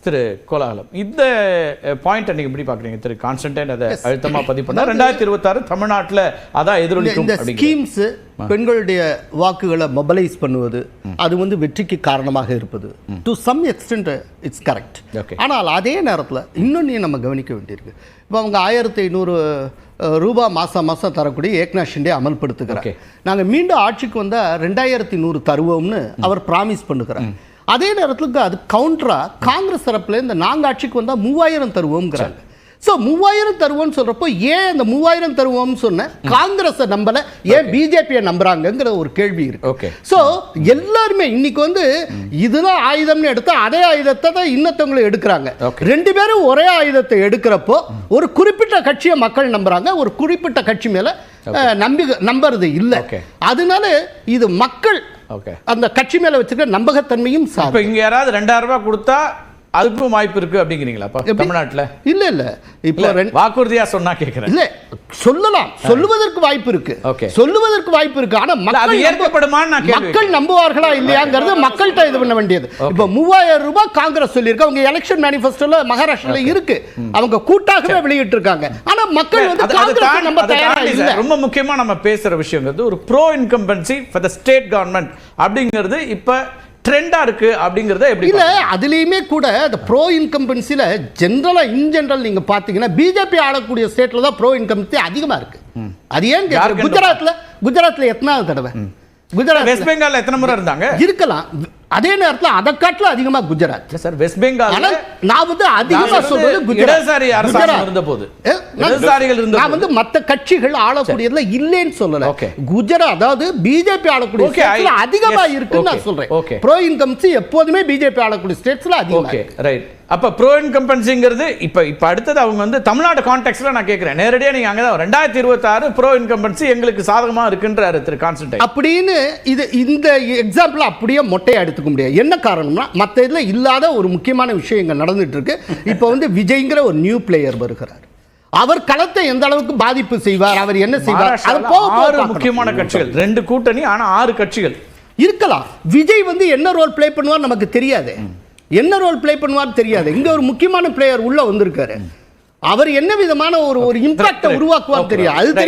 திரு கோலாகலம் இந்த பாயிண்ட் நீங்க எப்படி பாக்குறீங்க? திரு கான்ஸ்டன்டைன் அதை அழுத்தமா பதிவு பண்ணா 2026 தமிழ்நாட்டில் அதான் எதிரொலிக்கும். இந்த ஸ்கீம்ஸ் பெண்களுடைய வாக்குகளை மொபைலைஸ் பண்ணுவது அது வந்து வெற்றிக்கு காரணமாக இருப்பது to some extent it's correct. ஆனால் அதே நேரத்தில் இன்னொன்று நம்ம கவனிக்க வேண்டியிருக்கு. இப்போ அவங்க 1500 ரூபாய் மாதம் தரக்கூடிய ஏக்நாத் ஷிண்டே அமல்படுத்துகிறார். நாங்கள் மீண்டும் ஆட்சிக்கு வந்தால் 2100 தருவோம்னு அவர் ப்ராமிஸ் பண்ணுகிறார். அதே நேரத்துக்கு அது கவுண்டரா காங்கிரஸ் தரப்புல இந்த நாங்கள் ஆட்சிக்கு வந்தால் 3000 தருவோம்ங்கிறாங்க. ஸோ 3000 தருவோம்னு சொல்றப்போ ஏன் இந்த 3000 தருவோம்னு சொன்ன காங்கிரஸை நம்பல, ஏன் பிஜேபியை நம்புறாங்கிற ஒரு கேள்வி இருக்கு. ஸோ எல்லாருமே இன்னைக்கு வந்து இதுதான் ஆயுதம்னு எடுத்தா அதே ஆயுதத்தை தான் இன்னொருத்தவங்களை எடுக்கிறாங்க. ரெண்டு பேரும் ஒரே ஆயுதத்தை எடுக்கிறப்போ ஒரு குறிப்பிட்ட கட்சியை மக்கள் நம்புறாங்க, ஒரு குறிப்பிட்ட கட்சி மேல நம்புறது இல்லை. அதனால இது மக்கள் அந்த கட்சி மேல வச்சிருக்க நம்பகத்தன்மையும் இப்ப இங்க யாராவது 2000 ரூபாய் கொடுத்தா அதுக்கும் வாய்ப்பு இருக்கு அப்படிங்கிறீங்களா தமிழ்நாட்டுல? இல்ல இப்போ வாக்குறுதியா சொன்னா கேக்குறேன். இல்ல சொல்லலாம், சொல்லுவதற்கு வாய்ப்பு இருக்கு, சொல்லுவதற்கு வாய்ப்பு இருக்கு. ஆனா மக்கள் நம்புவார்களா இல்லையாங்கிறது மக்கள்கிட்ட இது பண்ண வேண்டியது. இப்ப 3000 ரூபாய் காங்கிரஸ் சொல்லியிருக்கு, அவங்க எலெக்ஷன் மேனிஃபெஸ்டோல மகாராஷ்டிரால இருக்கு, அவங்க கூட்டாகவே வெளியிட்டு இருக்காங்க. ஆனா மக்கள் வந்து காங்கிரஸ் நம்ப தயாரா இல்ல. ரொம்ப முக்கியமா நம்ம பேசுற விஷயம் ஒரு bro incumbency for the state government அப்படிங்கிறது இப்ப ட்ரெண்டா இருக்கு அப்படிங்கறத எப்படி இல்ல? அதுலயுமே கூட அந்த ப்ரோ இன்கம்பன்சில ஜெனரலா இன் ஜெனரல் நீங்க பாத்தீங்கன்னா பிஜேபி ஆளக்கூடிய ஸ்டேட்ல தான் ப்ரோ இன்கம்பன்சி அதிகமா இருக்கு. அது ஏன் குஜராத்ல எத்தனாவது தடவை? குஜராத் வெஸ்ட் பெங்கால்ல எத்தனை முறை இருந்தாங்க? இருக்கலாம். அதே நேரத்தில் அதை காட்டில அதிகமா குஜராத் சார். வெஸ்ட் பெங்கால் நான் வந்து அதிகமா சொல்றது இடதுசாரி அரசாங்கம் இருந்தபோது இடதுசாரிகள் இருந்த நான் வந்து மத்த கட்சிகள் ஆளக்கூடியதுல இல்லைன்னு சொல்லல. குஜராத் அதாவது பிஜேபி ஆளக்கூடிய ஸ்டேட்ஸ்ல அதிகமா இருக்குன்னு நான் சொல்றேன். ப்ரோ இன்கம்சி எப்போதுமே பிஜேபி ஆளக்கூடிய ஸ்டேட்ஸ்ல அதிகமா இருக்கு. ரைட். அப்ப ப்ரோ இன்கம்பன்சிங்கிறது இப்ப அடுத்தது அவங்க வந்து தமிழ்நாடு கான்டெக்ஸ்ட்ல நான் கேட்கிறேன். நேரடியா நீங்க அங்கதான் 2026 ப்ரோ இன்கம்பன்சி எங்களுக்கு சாதகமா இருக்குன்றாரு திரு கான்ஸ்டன்டைன். அப்படின்னு இது இந்த எக்ஸாம்பிள் அப்படியே மொட்டையை எடுத்துக்க முடியாது. என்ன காரணம்னா மற்ற இதுல இல்லாத ஒரு முக்கியமான விஷயம் இங்க நடந்துட்டு இருக்கு. இப்போ வந்து விஜய்ங்கிற ஒரு நியூ பிளேயர் வருகிறார். அவர் களத்தை எந்த அளவுக்கு பாதிப்பு செய்வார், அவர் என்ன செய்வார், அது போக முக்கியமான கட்சிகள் 2 கூட்டணி, ஆனா 6 கட்சிகள் இருக்கலாம். விஜய் வந்து என்ன ரோல் பிளே பண்ணுவார் நமக்கு தெரியாது, என்ன ரோல் பிளே பண்ணுவார் தெரியாது. இங்க ஒரு முக்கியமான பிளேயர் உள்ள வந்திருக்காரு, அவர் என்ன விதமான ஒரு இம்பாக்ட் உருவாக்குவார் தெரியாது. அது தெரியும்.